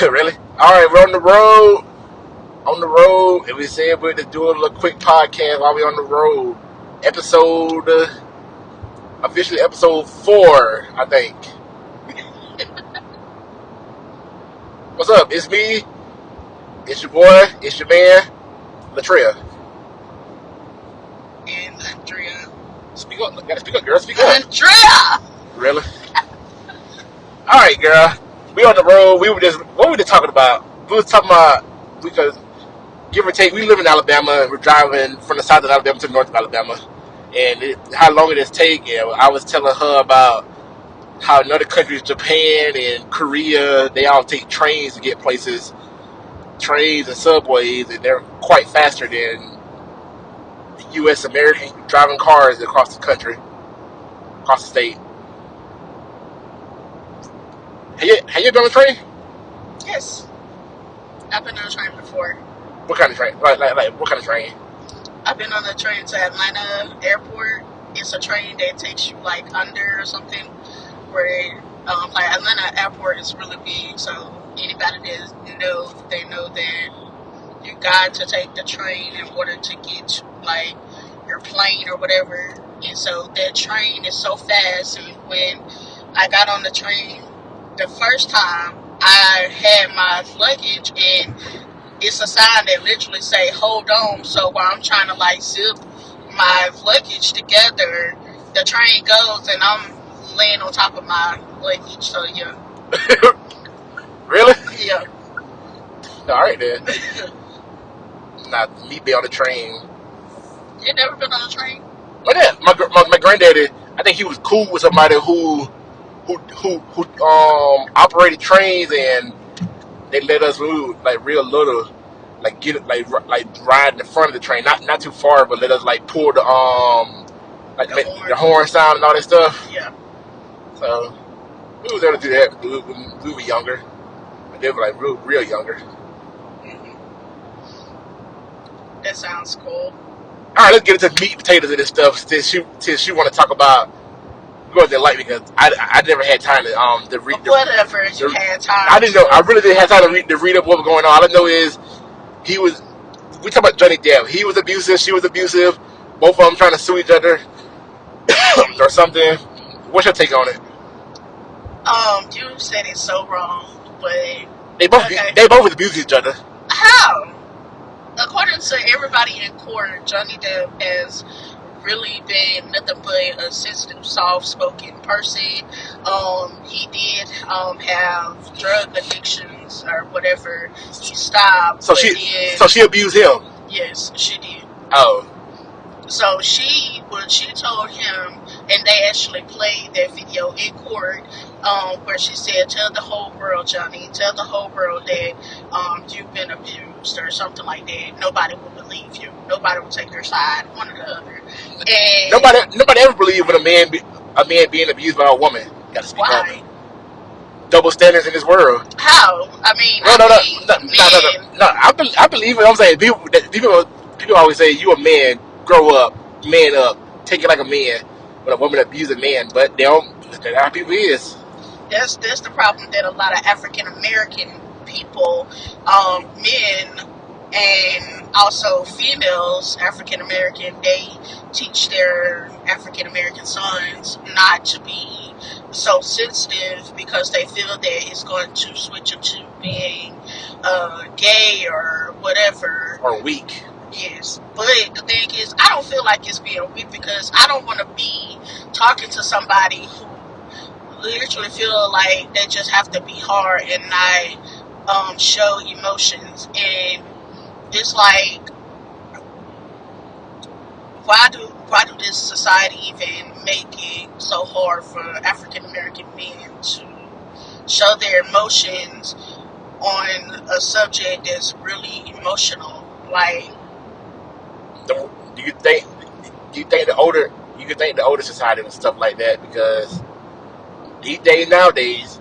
Really? All right, we're on the road. On the road, and we said we're just doing a little quick podcast while we're on the road. Officially episode 4, I think. What's up? It's me. It's your boy. It's your man, Latria. And Andrea. Speak up. Gotta speak up, girl. Speak up. Andrea! Really? All right, girl. We on the road. What were we just talking about? We was talking about, because give or take, we live in Alabama, and we're driving from the south of Alabama to the north of Alabama, and how long it take. And I was telling her about how in other countries, Japan and Korea, they all take trains to get places, trains and subways, and they're quite faster than the U.S. American driving cars across the country, across the state. Have you been on a train? Yes. I've been on a train before. What kind of train? Like what kind of train? I've been on a train to Atlanta Airport. It's a train that takes you like under or something. Where like Atlanta Airport is really big, so anybody that knows, they know that you got to take the train in order to get to like your plane or whatever. And so that train is so fast. And when I got on the train the first time, I had my luggage, and it's a sign that literally say hold on. So while I'm trying to like zip my luggage together, the train goes and I'm laying on top of my luggage. So yeah. Really? Yeah. Alright then. Not me be on the train. You never been on a train? But yeah, my granddaddy, I think he was cool with somebody who operated trains, and they let us move like real little, like get it like ride in the front of the train, not too far, but let us like pull the the horn sound and all that stuff. Yeah. So we was able to do that when we were younger. They were like real younger. Mm-hmm. That sounds cool. All right, let's get into meat and potatoes and this stuff. Since she want to talk about going to light, because I never had time to read. Whatever you had time. I didn't know. I really didn't have time to read up what was going on. All I know is we talk about Johnny Depp. He was abusive. She was abusive. Both of them trying to sue each other or something. What's your take on it? You said it so wrong, but They both abuse each other. how? According to everybody in court, Johnny Depp has really been nothing but a sensitive, soft-spoken person. He did have drug addictions or whatever. He stopped. So she abused him. Yes, she did. Oh. So she told him, and they actually played that video in court, where she said, "Tell the whole world, Johnny. Tell the whole world that you've been abused," or something like that. Nobody will believe you. Nobody will take your side, one or the other. And nobody ever believed when a man being abused by a woman. You gotta speak why? up. Double standards in this world. How? I mean, No. I believe it. I'm saying people always say you a man, grow up, man up, take it like a man. When a woman abuses a man, but they don't. That's how people is. That's the problem that a lot of African American people, men, and also females, African American, they teach their African American sons not to be so sensitive, because they feel that it's going to switch them to being gay or whatever. Or weak. Yes, but the thing is, I don't feel like it's being weak, because I don't want to be talking to somebody who literally feel like they just have to be hard and not show emotions. And it's like, why do this society even make it so hard for African American men to show their emotions on a subject that's really emotional? Like, Do you think the older society and stuff like that, because these days nowadays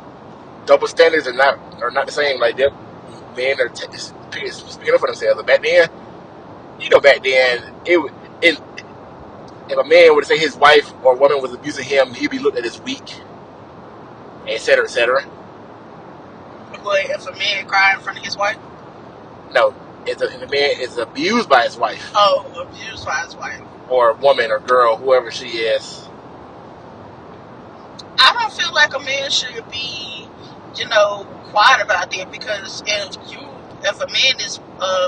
double standards are not the same. Like, men are speaking up for themselves. But back then, if a man were to say his wife or woman was abusing him, he'd be looked at as weak, et cetera, et cetera. But if a man cry in front of his wife? No. If the man is abused by his wife. Oh, abused by his wife. Or woman or girl, whoever she is. I don't feel like a man should be, quiet about that, because if a man is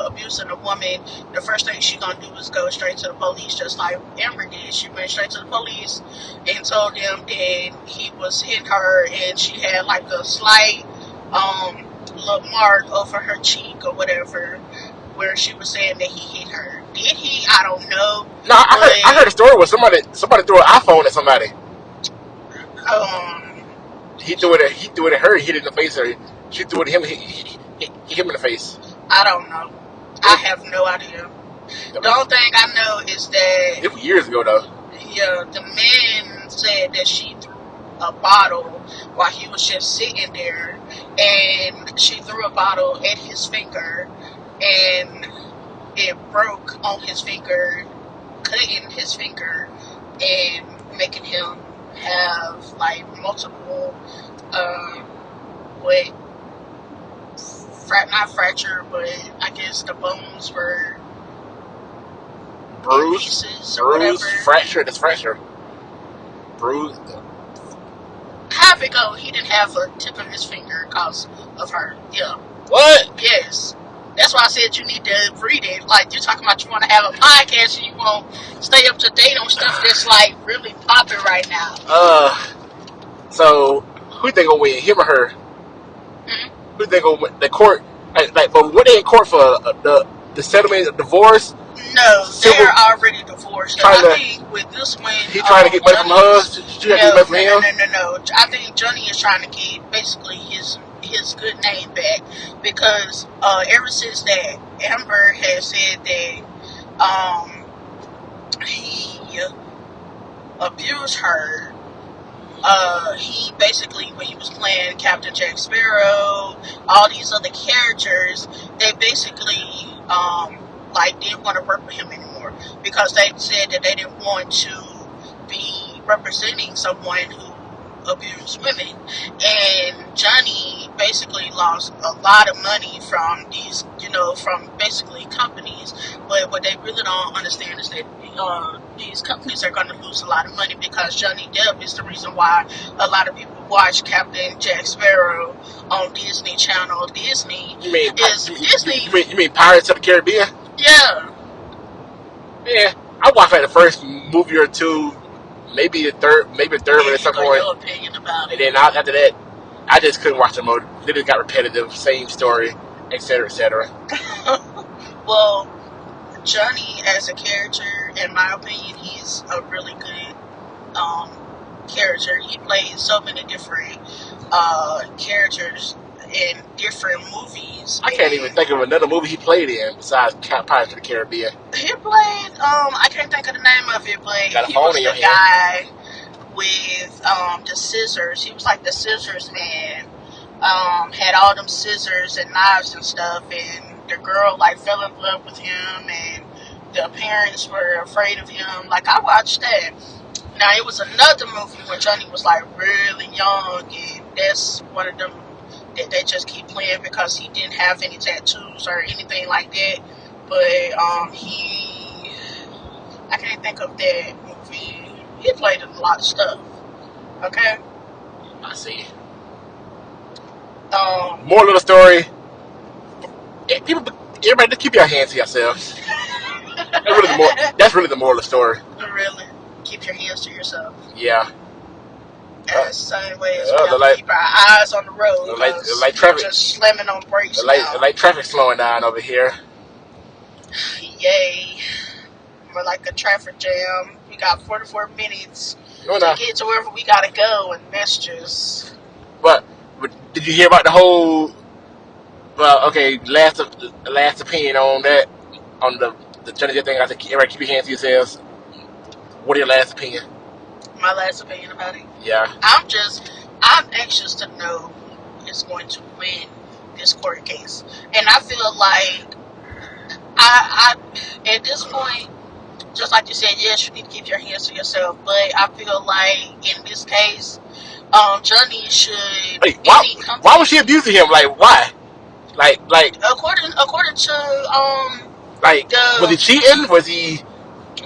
abusing a woman, the first thing she's gonna do is go straight to the police, just like Amber did. She went straight to the police and told them that he was hitting her, and she had like a slight little mark over her cheek or whatever, where she was saying that he hit her. Did he? I don't know. No, I heard a story where somebody threw an iPhone at somebody. He threw it at her. He hit it in the face. Or she threw it at him. He hit him in the face. I don't know. I have no idea. The only thing I know is that it was years ago, though. Yeah, the man said that she threw a bottle while he was just sitting there, and she threw a bottle at his finger, and it broke on his finger, cutting his finger, and making him have like multiple not fracture, but I guess the bones were bruised, pieces or whatever. Fractured. It's fractured. Bruised. How'd it go? He didn't have a tip of his finger because of her. Yeah. What? Yes. That's why I said you need to read it. Like, you're talking about you want to have a podcast and you want to stay up to date on stuff that's like really popping right now. So who think gonna win, him or her? Mm-hmm. Who think gonna win? The court? Like, but what they in court for? The settlement of divorce? No, they're already divorced. I think with this one, he trying to get money from her. She trying to get money from him. No. I think Johnny is trying to get basically his good name back, because ever since that Amber has said that he abused her. He basically, when he was playing Captain Jack Sparrow, all these other characters, they basically didn't want to work with him anymore, because they said that they didn't want to be representing someone who abused women. And Johnny basically lost a lot of money from these, from basically companies. But what they really don't understand is that these companies are going to lose a lot of money, because Johnny Depp is the reason why a lot of people watch Captain Jack Sparrow on Disney Channel. Disney. You mean Disney? You mean Pirates of the Caribbean? Yeah. Yeah, I watched like the first movie or two, maybe the third at some point. Your opinion about it. And then after that, I just couldn't watch them more. It just got repetitive, same story, etc., etc. Well, Johnny as a character, in my opinion, he's a really good character. He plays so many different characters in different movies. I can't even think of another movie he played in besides Pirates of the Caribbean. He played, I can't think of the name of it, but he was the guy with the scissors. He was like the scissors man. Had all them scissors and knives and stuff, and the girl like fell in love with him, and the parents were afraid of him. Like, I watched that. Now, it was another movie when Johnny was like really young, and that's one of them that they just keep playing because he didn't have any tattoos or anything like that. But I can't think of that movie. He played in a lot of stuff. Okay? I see. More little story. Everybody, just keep your hands to yourselves. That's really the moral of the story. Really? Keep your hands to yourself. Yeah. That's the same way as we have to keep our eyes on the road. Like traffic. Just slamming on brakes like traffic slowing down over here. Yay. We're like a traffic jam. We got 44 minutes to get to wherever we gotta go, and that's just... But did you hear about the whole... Well, okay, last opinion on that, on the Johnny Depp thing. I said, everybody keep your hands to yourselves. What are your last opinion? My last opinion about it? Yeah. I'm anxious to know who is going to win this court case. And I feel like I at this point, just like you said, yes, you need to keep your hands to yourself, but I feel like in this case, Johnny should Wait, why was she abusing him? Like, why? Like according to like was he cheating? Was he?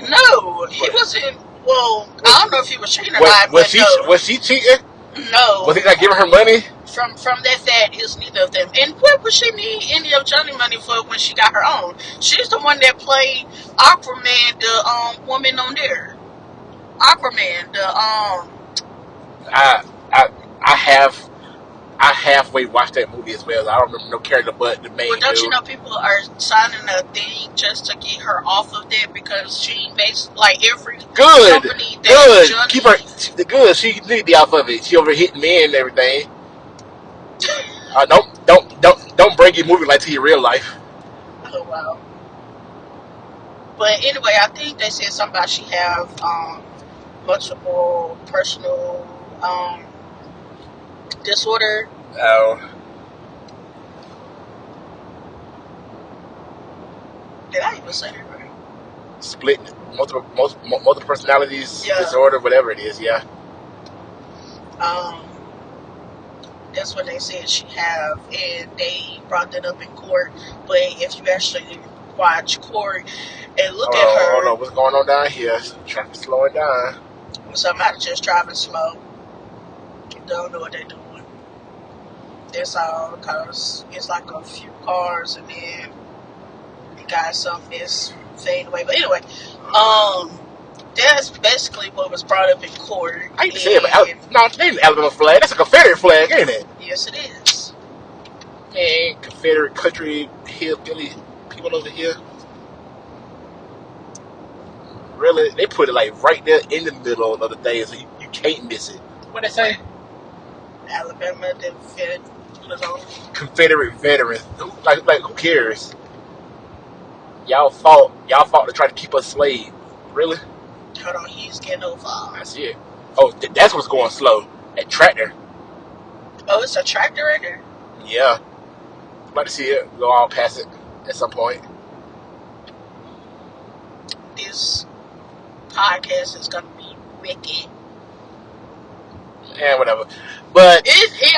No, he wasn't. Well, I don't know if he was cheating or not. Was she cheating? No. Was he not giving her money? From that fact, it's neither of them. And what would she need any of Johnny money for when she got her own? She's the one that played Aquaman, the woman on there. Aquaman, the I halfway watched that movie as well. I don't remember no character but the main. Well, don't you know people are signing a thing just to get her off of that because she makes like every company that Johnny, keep her good. She need to be off of it. She over hitting men and everything. Don't bring your movie like to your real life. Oh wow. But anyway, I think they said something about she have multiple personal disorder. Oh. Did I even say that right? Split multiple personalities disorder, whatever it is. Yeah. That's what they said she have, and they brought that up in court. But if you actually watch court and look at her, hold on, what's going on down here? Traffic slowing down. Somebody just driving slow. Don't know what they're doing. That's all because it's like a few cars, and then you got something that's fading away. But anyway, that's basically what was brought up in court. I hate to say it, but no, it ain't an Alabama flag. That's a Confederate flag, ain't it? Yes, it is. Man, Confederate country, hillbilly people over here. Really? They put it like right there in the middle of the day, so you can't miss it. What they say? Alabama, Confederate veterans. Like who cares? Y'all fought to try to keep us slaves. Really? Hold on, he's getting over. I see it. Oh, that's what's going slow. That tractor. Oh, it's a tractor right there? Yeah. I'm about to see it. Go on past it at some point. This podcast is going to be wicked. Yeah, whatever. But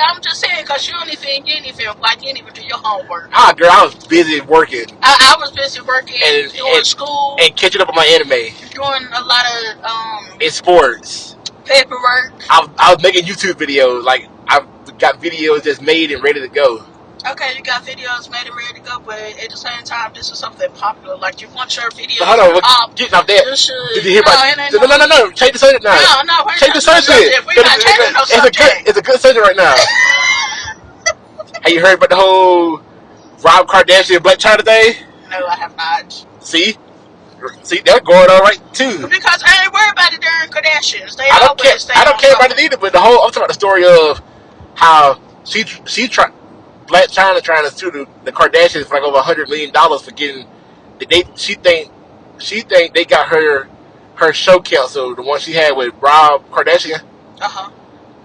I'm just saying, because you don't even get anything, like you didn't even do your homework. Girl, I was busy working. I was busy working and doing school. And catching up on my anime. Doing a lot of in sports. Paperwork. I was making YouTube videos. Like, I've got videos just made and ready to go. Okay, you got videos made and ready to go, but at the same time, this is something popular. Like, you want your videos hold on, get out there. Did you hear about No. Change the subject now. No, change the subject. We're not changing no subject. It's a good subject right now. Have you heard about the whole Rob Kardashian Black China thing? No, I have not. See, they're going on right too. Because I ain't worried about the darn Kardashians. I don't care about it either. But I'm talking about the story of how she tried. Black China trying to sue the Kardashians for like over $100 million for getting. She think they got her show canceled, the one she had with Rob Kardashian.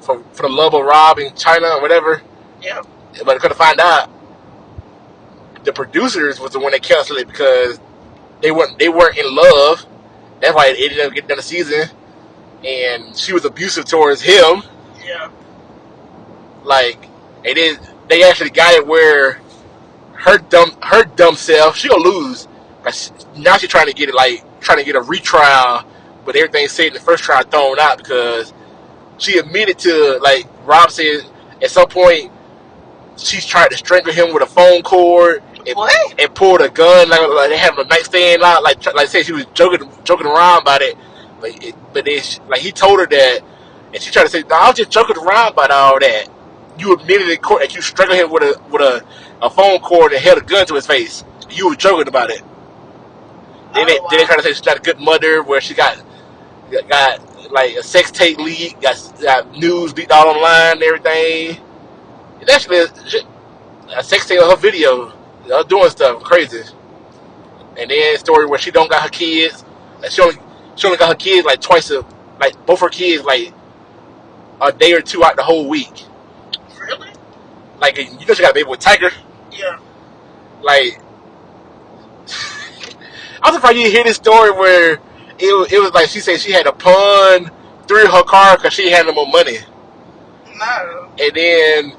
For the love of Rob in China or whatever. Yeah. But I couldn't find out the producers was the one that canceled it because they weren't in love. That's why it ended up getting done a season, and she was abusive towards him. Yeah. Like, they actually got it where her dumb self, she gonna lose. Now she's trying to get a retrial, but everything said in the first trial thrown out because she admitted to, like Rob said, at some point she tried to strangle him with a phone cord and pulled a gun like they have a nightstand out, like say she was joking around about it, but then he told her that, and she tried to say, no, I was just joking around about all that. You admitted in court that you strangled him with a phone cord and held a gun to his face. You were joking about it. Then they try to say she's not a good mother, where she got like a sex tape leak, got news leaked all online and everything. It's actually a sex tape of her video, her doing stuff crazy. And then a story where she don't got her kids. Like she only got her kids like twice both her kids like a day or two out the whole week. Really? Like, you know she got a baby with Tiger? Yeah. Like, I'm surprised you didn't hear this story where it was like she said she had to pawn 3 of her car because she had no more money. No. And then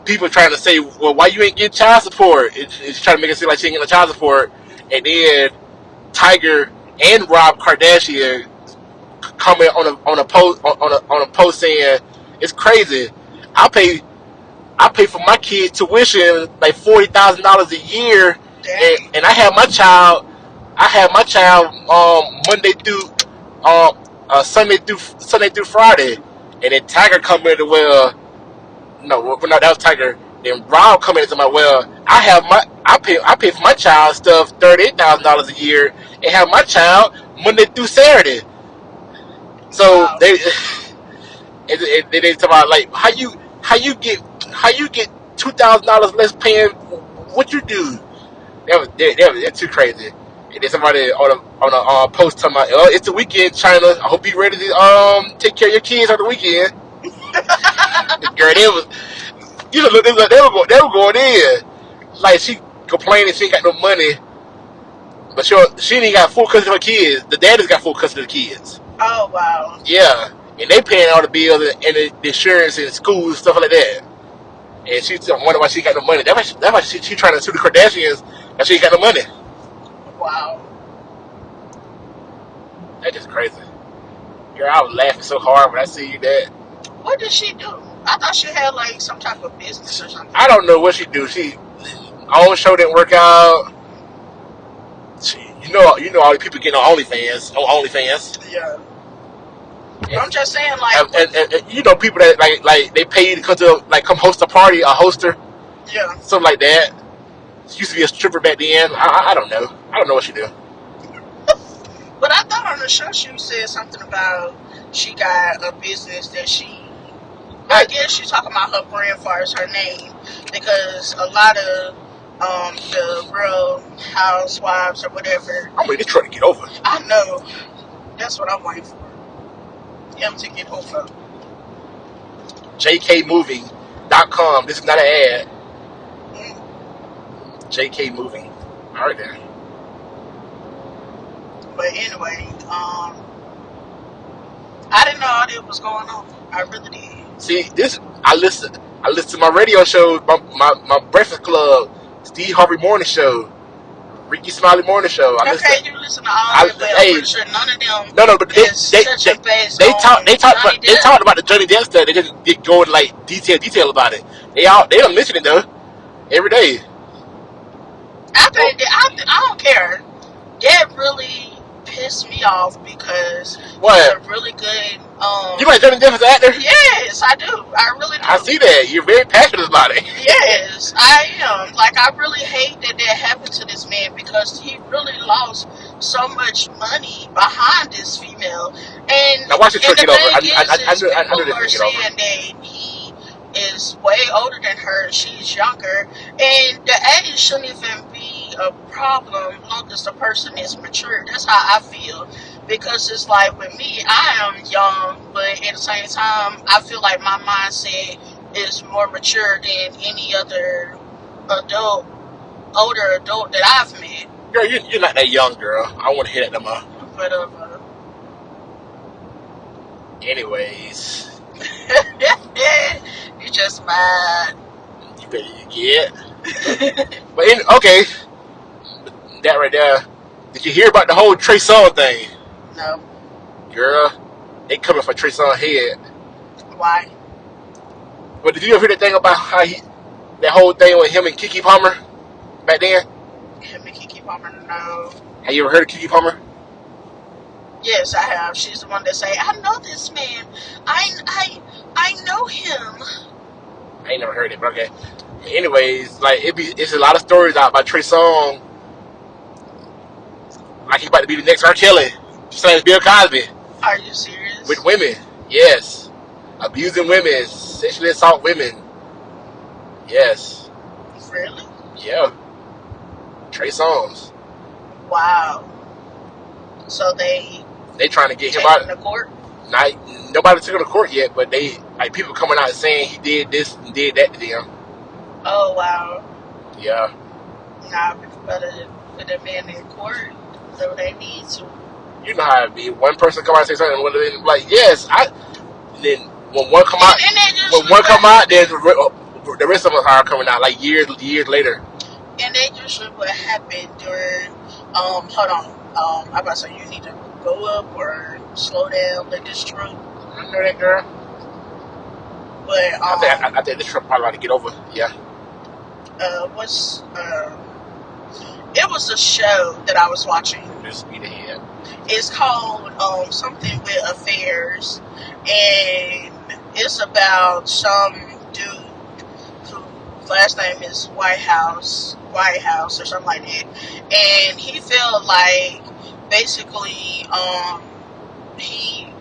people trying to say, well, why you ain't getting child support? It's trying to make it seem like she ain't getting child support. And then Tiger and Rob Kardashian comment on a post saying, it's crazy. I pay for my kid tuition like $40,000 a year, and I have my child Monday through Sunday through Friday. And then Tiger commented, well, no, that was Tiger. Then Rob commented to my, well, I pay for my child stuff $38,000 a year and have my child Monday through Saturday. So Wow. they talk about like how you get $2,000 less paying what you do. That's too crazy. And then somebody on a post talking about, oh, it's the weekend, China. I hope you're ready to take care of your kids on the weekend. Girl, they were going in. Like, she complaining she ain't got no money, but she ain't got full custody of her kids. The daddy's got full custody of the kids. Oh, wow. Yeah, and they paying all the bills and the insurance and school and stuff like that. And she's wondering why she got no money. That's why she trying to sue the Kardashians and she ain't got no money. Wow. That's just crazy. Girl, I was laughing so hard when I see you that. What did she do? I thought she had like some type of business or something. I don't know what she do. She own show didn't work out. You know all the people getting on OnlyFans. Yeah. I'm just saying, like, and you know people that like they pay to come host a party, a hoster, yeah, something like that. She used to be a stripper back then. I don't know. I don't know what she do. But I thought on the show she said something about she got a business that I guess she's talking about her brand as far as her name, because a lot of the Real Housewives or whatever. I'm really trying to get over. I know. That's what I'm waiting for. Him to get over. JKmoving.com. This is not an ad. JK Moving. All right then. But anyway, I didn't know all that was going on. I really did. See, I listen to my radio show, my Breakfast Club, Steve Harvey Morning Show, Ricky Smiley Morning Show. You listen to all of them, but I'm pretty sure none of them. No, but they talked about the Johnny Depp stuff. They just did go in like detail about it. They don't mention it though every day. I don't care. That really pissed me off because what? He's a really good. You like Johnny Depp as an actor? Yes, I do. I really do. I see that. You're very passionate about it. Yes, I am. Like, I really hate that happened to this man because he really lost so much money behind this female. And now watch the truck get over. I know people are saying that he is way older than her and she's younger, and the age shouldn't even be a problem as long as the person is mature. That's how I feel. Because it's like, with me, I am young, but at the same time, I feel like my mindset is more mature than any other older adult that I've met. Girl, you're not that young, girl. I want to hear that no more. But, anyways. You just mad. You better get. But okay. That right there. Did you hear about the whole Trey Songz thing? No. Girl, they coming for Trey Songz head. Why? But did you ever hear that thing about how that whole thing with him and Keke Palmer back then? Him and Keke Palmer, no. Have you ever heard of Keke Palmer? Yes, I have. She's the one that say, I know this man. I know him. I ain't never heard it, but okay. Anyways, like it's a lot of stories out about Trey Songz. Like he's about to be the next R. Kelly. Same as Bill Cosby. Are you serious? With women, yes. Abusing women, sexually assault women. Yes. Really? Yeah. Trey Songz. Wow. So they trying to get him out of the court? Nobody took him to court yet, but people coming out saying he did this and did that to them. Oh wow. Yeah. Nah, people better put that man in court so they need to. You know how it be. One person come out and say something, and one of them like, yes, then when one come out, then the rest of them are coming out like years later. And that usually what happened during. Hold on. I'm about to say you need to go up or slow down. Let this truck. I know that, girl. But I think this truck probably about to get over. Yeah. It was a show that I was watching. Just speed ahead. It's called something with affairs, and it's about some dude whose last name is Whitehouse or something like that, and he felt like basically he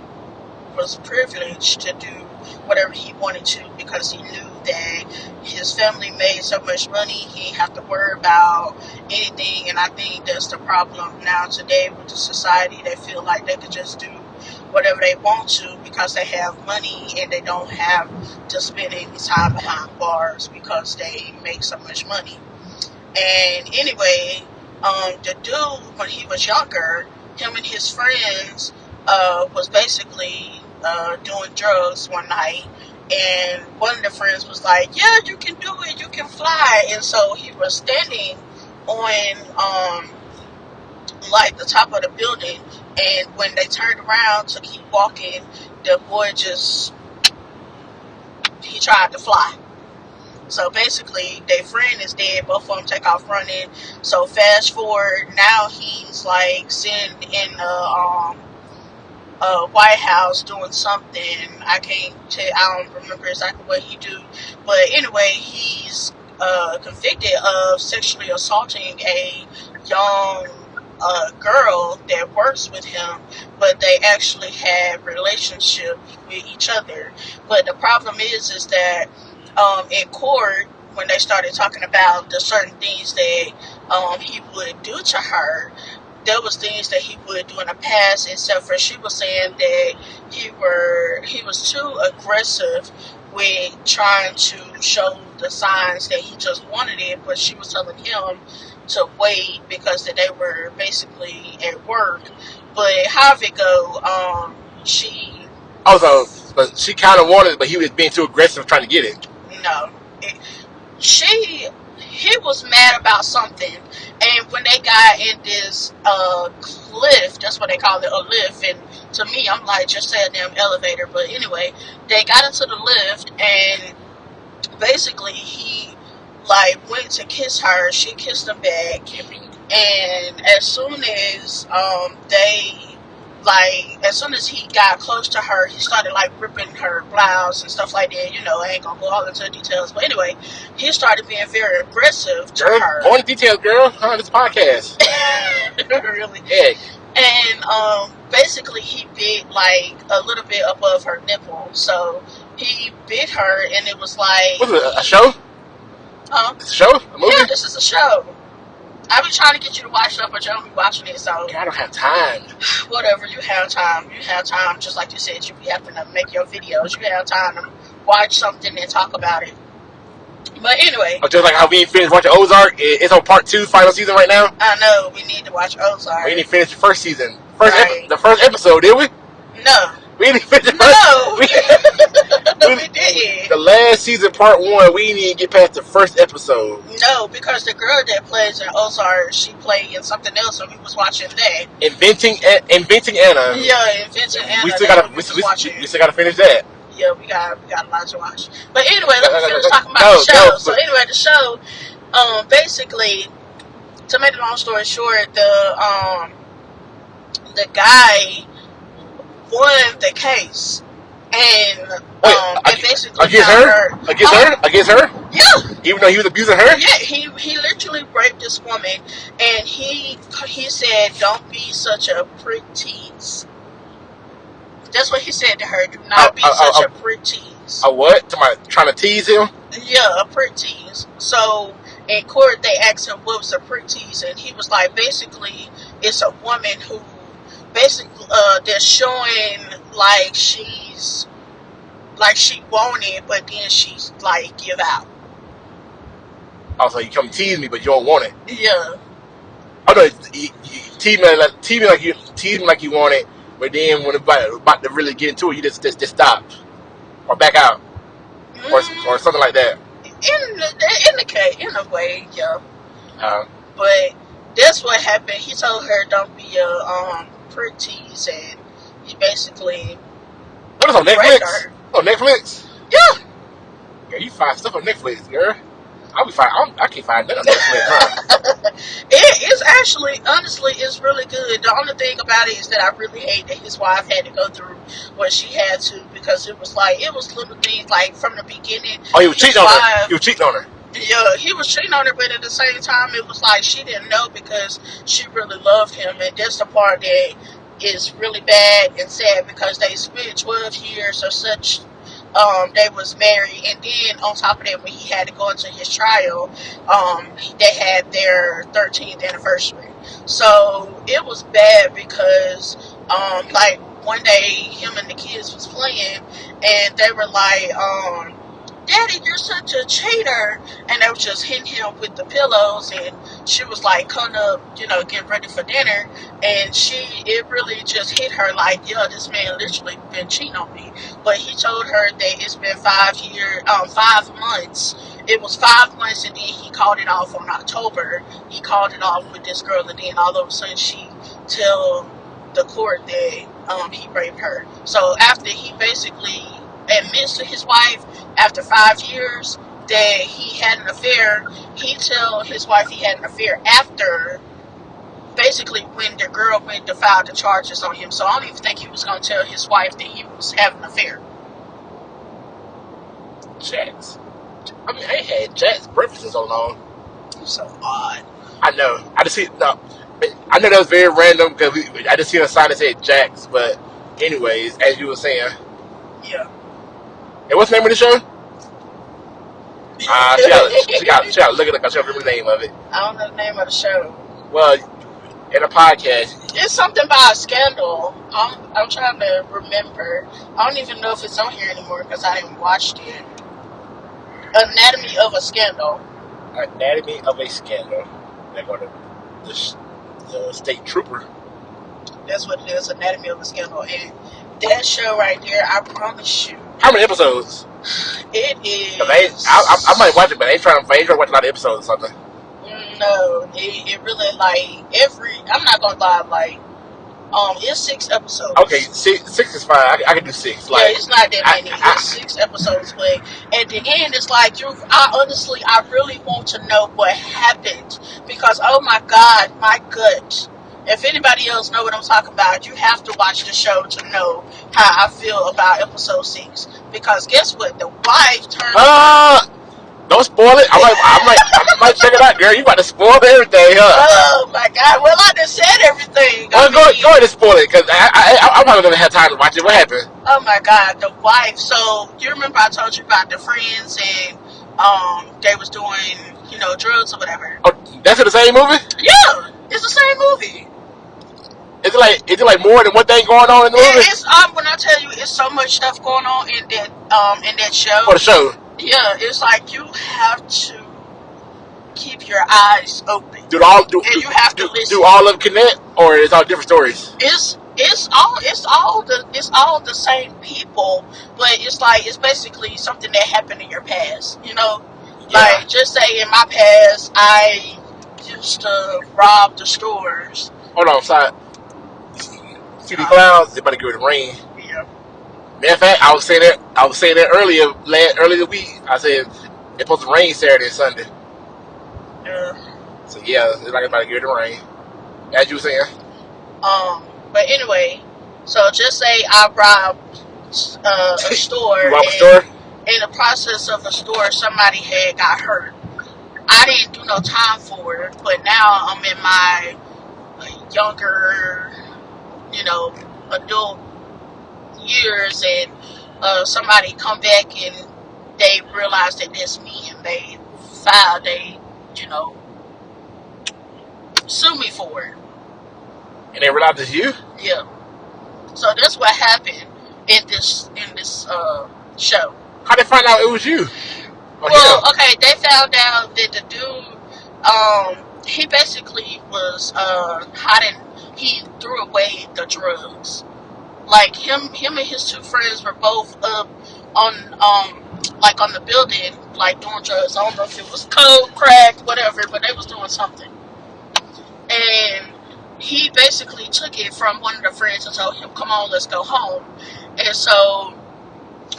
was privileged to do whatever he wanted to because he knew that his family made so much money he didn't have to worry about anything. And I think that's the problem now today with the society. They feel like they could just do whatever they want to because they have money and they don't have to spend any time behind bars because they make so much money. And anyway, the dude, when he was younger, him and his friends was basically doing drugs one night, and one of the friends was like, yeah, you can do it, you can fly. And so he was standing on like the top of the building, and when they turned around to keep walking, the boy he tried to fly. So basically, their friend is dead. Both of them take off running. So fast forward, now he's like sitting in the White House doing something. I don't remember exactly what he do. But anyway, he's convicted of sexually assaulting a young girl that works with him, but they actually had relationship with each other. But the problem is that in court, when they started talking about the certain things that he would do to her, there was things that he would do in the past, except for she was saying that he was too aggressive with trying to show the signs that he just wanted it, but she was telling him to wait because that they were basically at work. But however it go, but she kind of wanted it, but he was being too aggressive trying to get it. No, he was mad about something, and when they got in this lift, that's what they call it, a lift, and to me, I'm like, just say a damn elevator. But anyway, they got into the lift, and basically he like went to kiss her. She kissed him back, and as soon as he got close to her, he started like ripping her blouse and stuff like that. You know, I ain't gonna go all into the details, but anyway, he started being very aggressive to her. More details, girl. This podcast. Really? Yeah. And basically, he bit like a little bit above her nipple. So he bit her, and it was like. What's it? A show? It's a show? A movie? Yeah, this is a show. I've been trying to get you to watch stuff, but you don't be watching it, so... I don't have time. Whatever, you have time. You have time, just like you said, you be having to make your videos. You have time to watch something and talk about it. But anyway... Just like how we didn't finish watching Ozark. It's on part 2, final season right now. I know, we need to watch Ozark. We didn't finish the first season. The first episode, did we? No. We didn't finish the first... No, we didn't. The last season, part 1, we didn't even get past the first episode. No, because the girl that plays in Ozark, she played in something else, so we was watching that. Inventing Anna. Yeah, Inventing Anna. We still gotta finish that. Yeah, we got a lot to watch. But anyway, let me finish talking about the show. So anyway, the show, basically, to make the long story short, the guy won the case. And basically against her? Against her? Yeah. Even though he was abusing her? Yeah, he literally raped this woman, and he said, "Don't be such a prick tease." That's what he said to her. Do not be such a prick tease. A what? Somebody trying to tease him? Yeah, a prick tease. So in court, they asked him what was a prick tease, and he was like, basically, it's a woman who basically they're showing like she want it, but then she's like give out. Oh, so you come tease me, but you don't want it. Yeah. Oh no, you tease me like you want it, but then when it's about to really get into it, you just stop. or back out, or something like that. In a way, yeah. But that's what happened. He told her, "Don't be a prick tease," and he basically. What is on Netflix? On Netflix? Yeah. Girl, you find stuff on Netflix, girl. I can't find that on Netflix, huh? It's actually, honestly, it's really good. The only thing about it is that I really hate that his wife had to go through what she had to, because it was little things like from the beginning. Oh, he was cheating on her. He was cheating on her. Yeah, he was cheating on her, but at the same time, it was like she didn't know because she really loved him, and that's the part that is really bad and sad, because they spent 12 years or such. They was married, and then on top of that, when he had to go into his trial, they had their 13th anniversary. So it was bad because, like one day, him and the kids was playing, and they were like, "Daddy, you're such a cheater," and they were just hitting him with the pillows, and she was like cutting up, getting ready for dinner, and it really just hit her like, yeah, this man literally been cheating on me. But he told her that it's been 5 months. It was 5 months, and then he called it off on October. He called it off with this girl, and then all of a sudden she tell the court that he raped her. So after he basically admits to his wife after 5 years that he had an affair, he tell his wife he had an affair after basically when the girl went to file the charges on him. So I don't even think he was going to tell his wife that he was having an affair. Jax. I mean, I ain't had Jax breakfast in so long. So odd. I know. I know that was very random because I just seen a sign that said Jax, but anyways, as you were saying. Yeah. And what's the name of the show? She got to look it up because she don't remember the name of it. I don't know the name of the show. Well, in a podcast. It's something about a scandal. I'm trying to remember. I don't even know if it's on here anymore because I haven't watched it. Anatomy of a Scandal. Anatomy of a Scandal. They're going to the state trooper. That's what it is, Anatomy of a Scandal. And that show right there, I promise you. How many episodes? It is. I might watch it, but I ain't trying to watch a lot of episodes or something. No, it really I'm not gonna lie, it's 6 episodes. Okay, 6 is fine. I can do 6. Like, yeah, it's not that many. It's 6 episodes, but at the end, it's like I really want to know what happened, because oh my God, my gut. If anybody else know what I'm talking about, you have to watch the show to know how I feel about episode 6. Because guess what? The wife turned. Don't spoil it. I might check it out, girl. You about to spoil everything, huh? Oh my God! Well, I just said everything. Well, go ahead and spoil it, because I'm not gonna have time to watch it. What happened? Oh my God, the wife. So you remember I told you about the friends and they was doing drugs or whatever. Oh, that's in the same movie? Yeah, it's the same movie. Is it like more than one thing going on in the movie? It's when I tell you, it's so much stuff going on in that show. For the show. Yeah, it's like you have to keep your eyes open. You have to listen. Do all of them connect, or is all different stories? It's all the same people, but it's basically something that happened in your past. Like just say in my past, I used to rob the stores. Hold on, sorry. See the clouds? They about to get ready to rain. Yeah. Matter of fact, I was saying that earlier the week. I said it's supposed to rain Saturday and Sunday. Yeah. So yeah, it's like about to get ready to rain. As you were saying. But anyway, so just say I robbed a store. You robbed a store? In the process of a store, somebody had got hurt. I didn't do no time for it, but now I'm in my younger, adult years, and somebody come back and they realize that that's me, and they sue me for it. And they realize it's you? Yeah. So that's what happened in this show. How they find out it was you? Okay, they found out that the dude, he basically was hiding. He threw away the drugs. Like him and his 2 friends were both up like on the building, like doing drugs. I don't know if it was coke, crack, whatever, but they was doing something. And he basically took it from one of the friends and told him, "Come on, let's go home." And so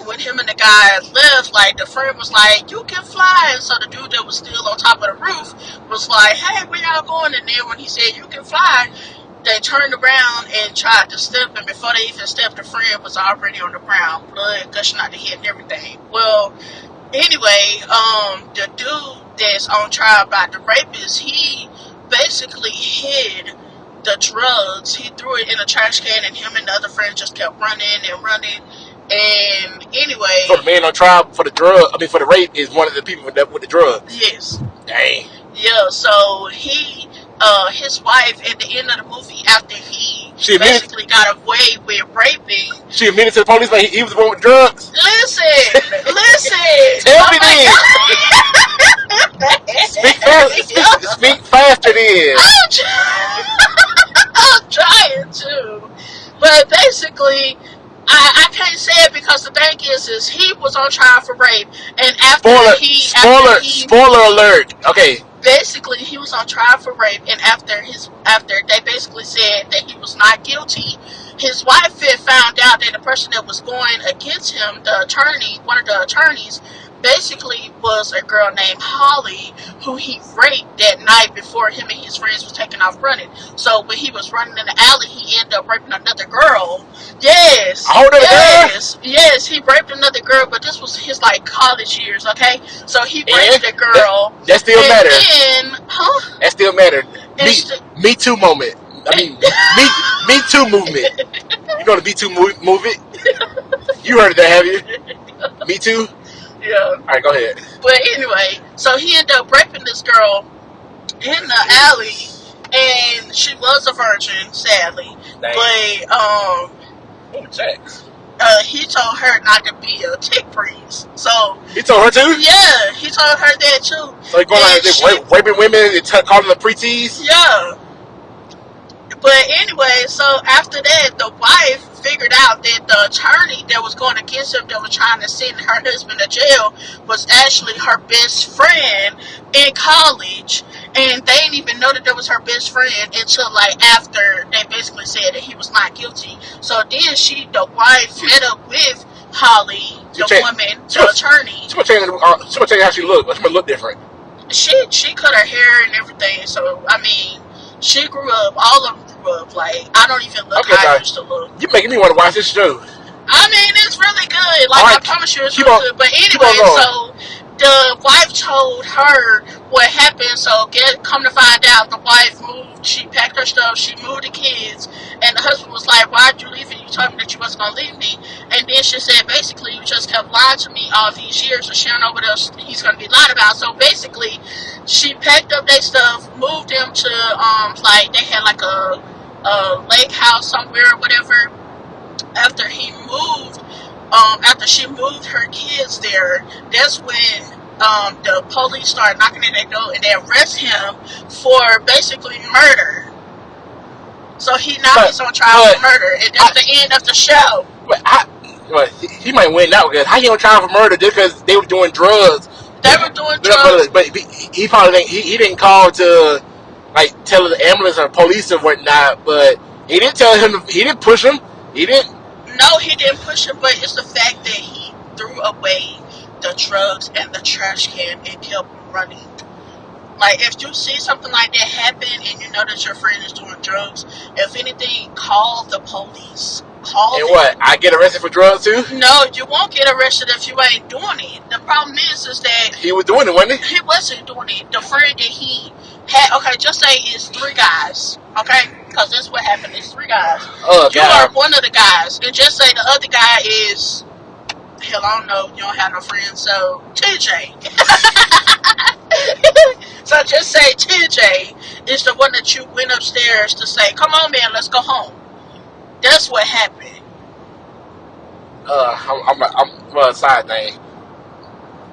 when him and the guy left, like, the friend was like, "You can fly." And so the dude that was still on top of the roof was like, "Hey, where y'all going?" And then when he said, "You can fly," they turned around and tried to step, and before they even stepped, the friend was already on the ground, blood gushing out the head and everything. Well, anyway, the dude that's on trial by the rapist, he basically hid the drugs. He threw it in a trash can, and him and the other friend just kept running and running. And anyway, so the man on trial for the for the rape is one of the people with the drugs. Yes. Dang. Yeah. So his wife at the end of the movie, after he basically got away with raping, she admitted to the police like he was the one with drugs. Listen. Tell me this. Speak faster then. I'm trying to, but basically, I can't say it because the thing is he was on trial for rape, and spoiler alert. Okay. Basically, he was on trial for rape, and after they basically said that he was not guilty, his wife had found out that the person that was going against him, the attorney, one of the attorneys, basically was a girl named Holly, who he raped that night before him and his friends was taking off running. So when he was running in the alley, he ended up raping another girl. Yes. Yes, he raped another girl, but this was his like college years, okay? So he raped a girl. That still matter. That still matter. Me Too moment. I mean, Me Too movement. You know the Me Too movement? You heard of that, have you? Me Too? Yeah. Alright, go ahead. But anyway, so he ended up raping this girl in the alley, and she was a virgin, sadly. Dang. But he told her not to be a tick breeze. So he told her too? Yeah, he told her that too. So he going out raping women and calling them preteens? Yeah. But anyway, so after that, the wife figured out that the attorney that was going against him, that was trying to send her husband to jail, was actually her best friend in college. And they didn't even know that that was her best friend until like after they basically said that he was not guilty. So then the wife met up with Holly, the attorney. She was changing how she looked. She must look different. She cut her hair and everything. So I mean, she grew up. All of them grew up. Like, I don't even look how I used to look. You're making me want to watch this show. I mean, it's really good. Like, I promise you, it's really good. But anyway, so the wife told her what happened. So come to find out, the wife moved. She packed her stuff. She moved the kids. And the husband was like, "Why'd you leave? And you told me that you wasn't going to leave me." And then she said, basically, you just kept lying to me all these years. So she don't know what else he's going to be lied about. So basically, she packed up their stuff, moved them to, like, they had like a lake house somewhere or whatever. After she moved her kids there, that's when the police started knocking at their door and they arrest him for basically murder. So now he's on trial for murder, and that's the end of the show. He might win now because how he on trial for murder just because they were doing drugs? They were doing drugs, but he probably didn't call to like tell the ambulance or police or whatnot. But he didn't tell him. He didn't push him. He didn't. No, he didn't push him. But it's the fact that he threw away the drugs and the trash can and kept running. Like, if you see something like that happen and you know that your friend is doing drugs, if anything, call the police. Call them. What? I get arrested for drugs too? No, you won't get arrested if you ain't doing it. The problem is that he was doing it, wasn't he? He wasn't doing it. The friend that he had, okay, just say it's 3 guys, okay? Because that's what happened. It's 3 guys. Oh, you are one of the guys, and just say the other guy is, hell, I don't know. You don't have no friends, so TJ. So just say TJ is the one that you went upstairs to say, "Come on, man, let's go home." That's what happened. I'm side thing.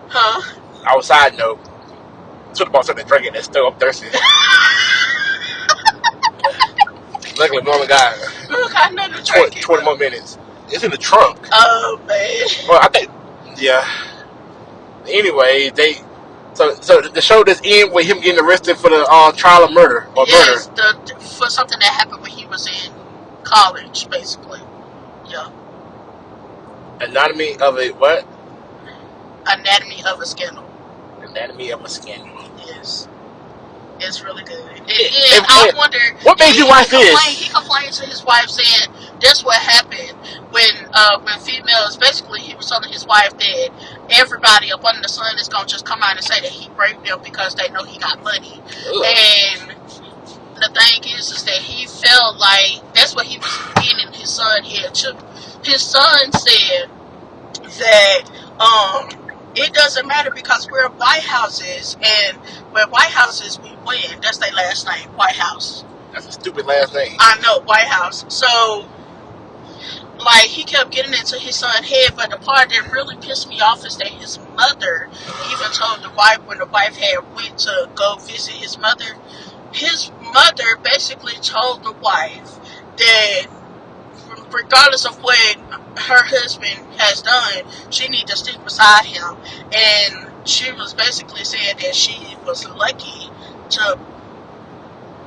Huh? I was side note. Took about something to drink and still I'm thirsty. Luckily, we only got 20 more minutes. It's in the trunk. Oh man. Well, I think Yeah. Anyway, so the show does end with him getting arrested for the trial of murder or Yes, murder. for something that happened when he was in college, basically. Yeah. Anatomy of a what? Anatomy of a Scandal. Anatomy of a Scandal. Yes. It's really good. I wonder, what made you watch this? He complained to his wife saying that's what happened when females, basically he was telling his wife that everybody up under the sun is going to just come out and say that he raped them because they know he got money. Ugh. And the thing is that he felt like that's what he was getting in his son head too. His son said that it doesn't matter because we're White Houses, and we're White Houses, we win. That's their last name, White House. That's a stupid last name. I know, White House. So, like, he kept getting into his son's head, but the part that really pissed me off is that his mother even told the wife, when the wife had went to go visit his mother basically told the wife that regardless of what her husband has done, she need to stick beside him. And she was basically saying that she was lucky to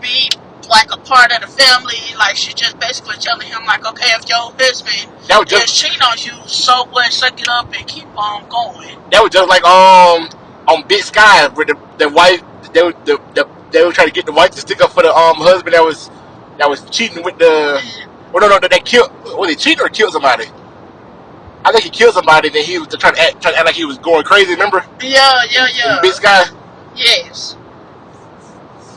be like a part of the family. Like, she just basically telling him, like, okay, if your husband is cheating on you, so what, suck it up and keep on going. That was just like on Big Sky, where the wife, they were trying to get the wife to stick up for the husband that was cheating with the. Well, no, they killed. Was he cheating or killed somebody? I think he killed somebody. Then he was trying to act like he was going crazy. Remember? Yeah. In Big Sky. Yes.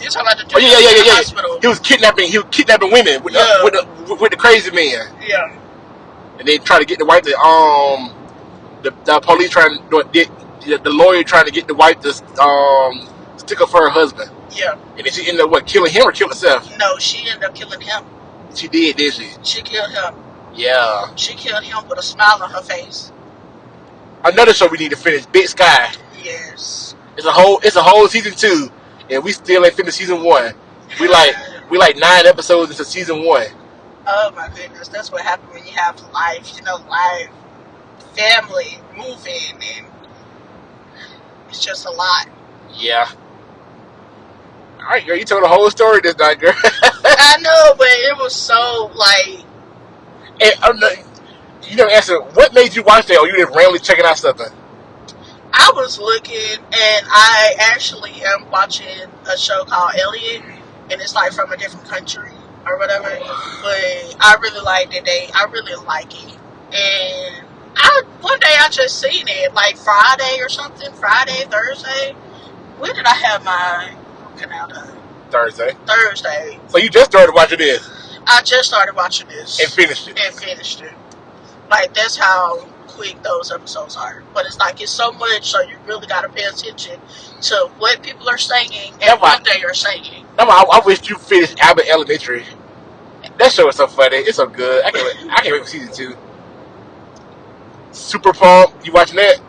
You're talking about the dude in the hospital. He was kidnapping women with the crazy man. Yeah. And they try to get the wife to the police trying the lawyer trying to get the wife to stick up for her husband. Yeah. And then she ended up killing him or killing herself? No, she ended up killing him. She did, didn't she? She killed him. Yeah. She killed him with a smile on her face. Another show we need to finish, Big Sky. Yes. It's a whole season 2, and we still ain't finished season 1. We like 9 episodes into season 1. Oh my goodness, that's what happens when you have life, family, moving, and it's just a lot. Yeah. All right, girl, you told the whole story this night, girl. I know, but it was so, like... And, you never answered, what made you watch that, or you just randomly checking out something? I was looking, and I actually am watching a show called Elliot, and it's, like, from a different country, or whatever, but I really liked it. I really like it, and one day I just seen it, like, Friday or something, Thursday. When did I have my... Thursday. So you just started watching this? I just started watching this. And finished it. Like, that's how quick those episodes are. But it's like, it's so much, so you really got to pay attention to what people are saying and what they are saying. I wish you finished Abbott Elementary. That show is so funny. It's so good. I can't wait for season 2. Super Pump. You watching that?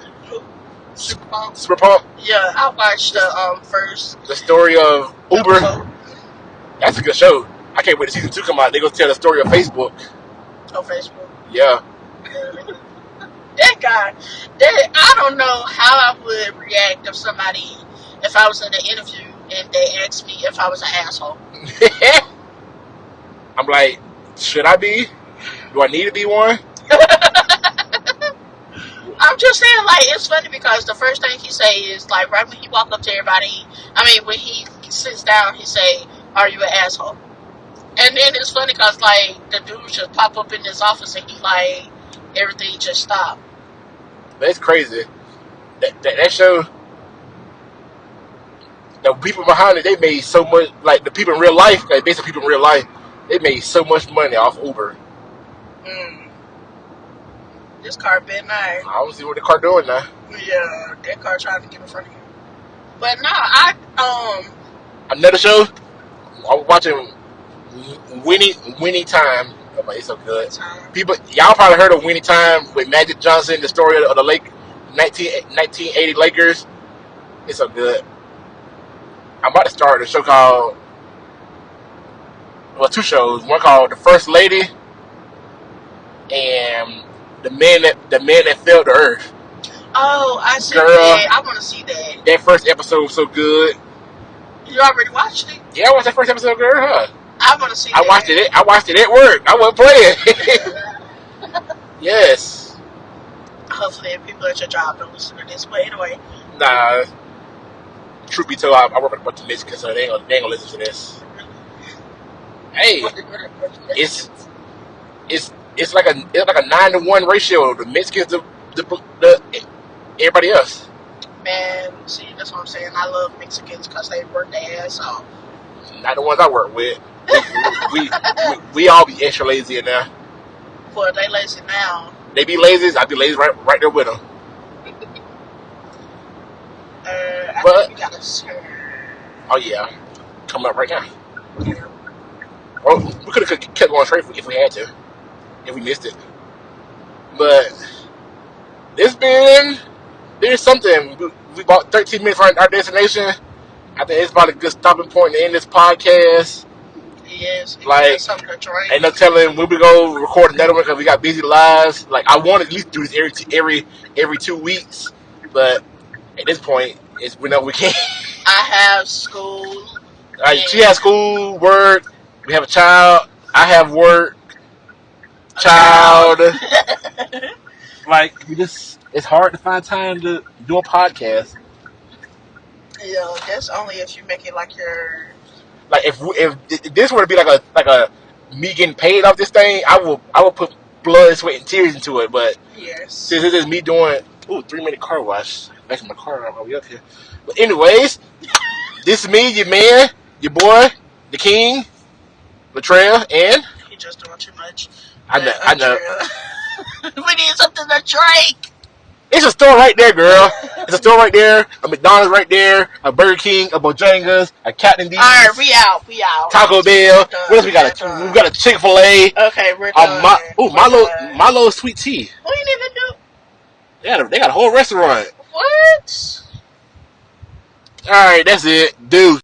Super Pump? Yeah, I watched the first. The story of Uber. Episode. That's a good show. I can't wait to season 2 come out. They're going to tell the story of Facebook. Oh, Facebook? Yeah. That guy, I don't know how I would react if I was in an interview and they asked me if I was an asshole. I'm like, should I be? Do I need to be one? I'm just saying, like, it's funny because the first thing he say is, like, right when he walk up to everybody, when he sits down, he say, are you an asshole? And then it's funny because, like, the dude just pop up in his office and he, like, everything just stopped. That's crazy. That show, the people behind it, they made so much, like, the people in real life, like, basically people in real life, they made so much money off Uber. This car been nice. I don't see what the car doing now. Yeah, that car trying to get in front of you. But no, Another show, I'm watching Winning Time. Oh, it's so good. People, y'all probably heard of Winning Time with Magic Johnson, the story of the 1980 Lakers. It's so good. I'm about to start a show called, 2 shows. One called The First Lady and the man that fell to earth. Oh, I see Girl. that. I want to see that. That first episode was so good. You already watched it? Yeah, I watched that first episode, girl. Huh? I want to see I that. watched it at work. I wasn't playing. Yes. Hopefully, people at your job don't listen to this. But anyway. Nah. Truth be told, I work with a bunch of Mexicans, so they ain't gonna listen to this. Hey, it's like a 9-to-1 ratio. The Mexicans, the everybody else. Man, see, that's what I'm saying. I love Mexicans because they work their ass off. Not the ones I work with. We all be extra lazy in there. Well, they lazy now. They be lazy. I be lazy right there with them. I But think we got a oh yeah, coming up right now. Well, we could have kept going straight if we had to, if we missed it. But there's something. We bought 13 minutes from our destination. I think it's about a good stopping point to end this podcast. Yes, like, something to drink. Ain't no telling when we go record another one because we got busy lives. Like, I want to at least do this every 2 weeks, but at this point, we know we can't. I have school. She has school, work. We have a child. I have work, child. Like, it's hard to find time to do a podcast. Yeah, that's only if you make it like your. Like, if this were to be like a me getting paid off this thing, I will put blood, sweat, and tears into it. But yes, since it is me doing 3-minute car wash, making my car on my way up here. But anyways, this is me, your man, your boy, the king, Latrell, and he just doing too much. I know. We need something to drink. It's a store right there, girl. It's a store right there. A McDonald's right there. A Burger King. A Bojangles. A Captain D's. All right, we out. Taco Bell. What else we got? We got a Chick-fil-A. Okay, we're done. Milo sweet tea. We didn't even do. They got a whole restaurant. What? All right, that's it, dude.